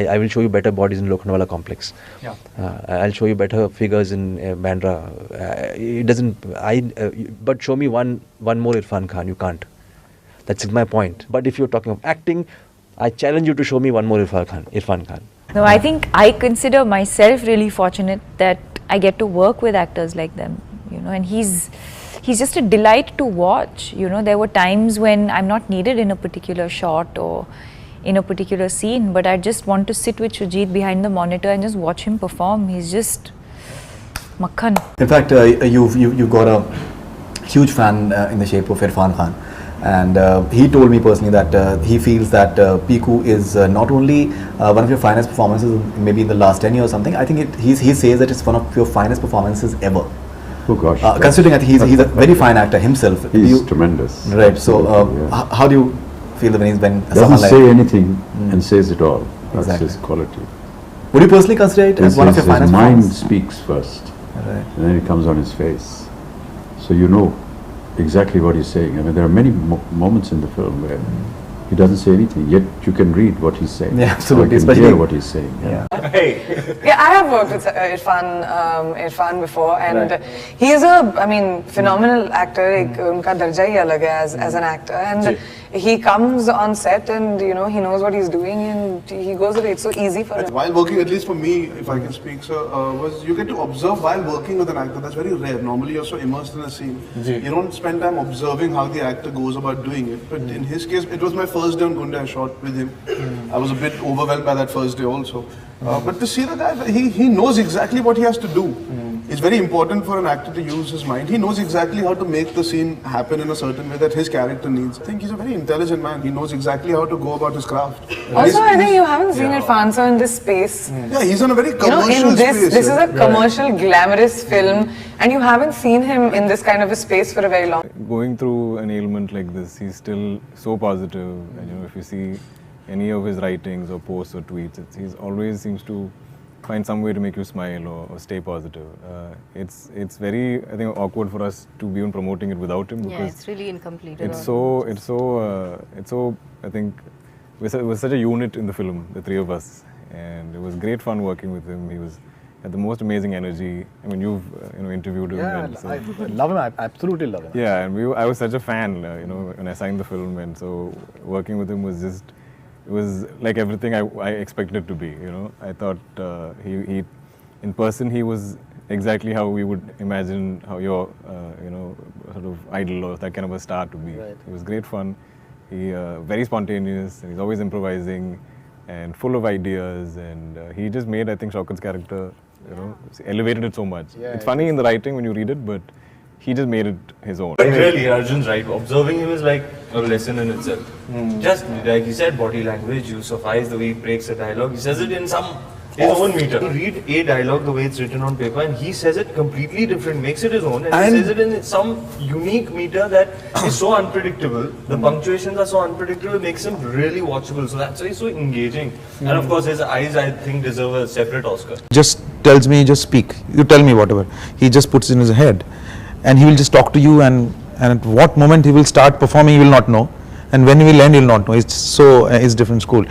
I will show you better bodies in Lokhandwala complex. Yeah. I'll show you better figures in Bandra. It doesn't. But show me one more Irrfan Khan. You can't. That's my point. But if you're talking of acting, I challenge you to show me one more Irrfan Khan. No, I think I consider myself really fortunate that I get to work with actors like them, you know, and he's just a delight to watch. You know, there were times when I'm not needed in a particular shot or in a particular scene, but I just want to sit with Shujit behind the monitor and just watch him perform. He's just makhan. In fact, you've got a huge fan in the shape of Irrfan Khan, and he told me personally that he feels that Piku is not only one of your finest performances, maybe in the last 10 years or something. I think he says that it's one of your finest performances ever. Oh gosh. Considering I think he's a very fine actor himself. He's tremendous. Right. So how do you feel when doesn't say anything and says it all? That's Exactly. his quality. Would you personally consider it as one of your finest His mind performances? speaks first, Right. and then it comes on his face. So you know exactly what he's saying. I mean, there are many moments in the film where he doesn't say anything, yet you can read what he's saying. Yeah, absolutely. You can hear what he's saying. Yeah. Yeah, I have worked with Irrfan before, and Right. he's a, phenomenal actor. Unka darja hi alag hai as an actor, and he comes on set, and you know he knows what he's doing, and he goes away. It's so easy for him. While working, at least for me, if I can speak, sir, was you get to observe while working with an actor. That's very rare. Normally, you're so immersed in a scene, you don't spend time observing how the actor goes about doing it. But in his case, it was my first day on Gunda. I shot with him. I was a bit overwhelmed by that first day also. But to see the guy, he knows exactly what he has to do. It's very important for an actor to use his mind. He knows exactly how to make the scene happen in a certain way that his character needs. I think he's a very intelligent man. He knows exactly how to go about his craft. Also, I think you haven't seen Irrfan sir in this space. Yeah, he's in a very commercial in this, space. this is a commercial, glamorous film, and you haven't seen him in this kind of a space for a very long. Going through an ailment like this, he's still so positive. And, you know, if you see any of his writings or posts or tweets, he always seems to find some way to make you smile or stay positive. It's very, I think, awkward for us to be even promoting it without him, because it's really incomplete. it's so I think we're such a unit in the film, the three of us, and it was great fun working with him. He had the most amazing energy. I mean, you've interviewed him. Yeah, and so, I love him. I absolutely love him. yeah, and I was such a fan, when I signed the film, and so working with him was just, it was like everything I expected it to be. I thought he in person he was exactly how we would imagine how your sort of idol or that kind of a star to be. Right. It was great fun. He very spontaneous, and he's always improvising and full of ideas, and he just made, I think, Shaukat's character, elevated it so much. Yeah, it's funny in the writing when you read it, but he just made it his own. But really, Arjun's right. Observing him is like a lesson in itself. Just like he said, body language, use of eyes, the way he breaks a dialogue. He says it in his own meter. You read a dialogue the way it's written on paper, and he says it completely different, makes it his own, and he says it in some unique meter that is so unpredictable. The punctuations are so unpredictable, it makes him really watchable. So that's why he's so engaging. And of course, his eyes, I think, deserve a separate Oscar. Just tells me, just speak. You tell me whatever. He just puts it in his head. And he will just talk to you, and at what moment he will start performing, you will not know, and when he will end, you will not know. It's different school.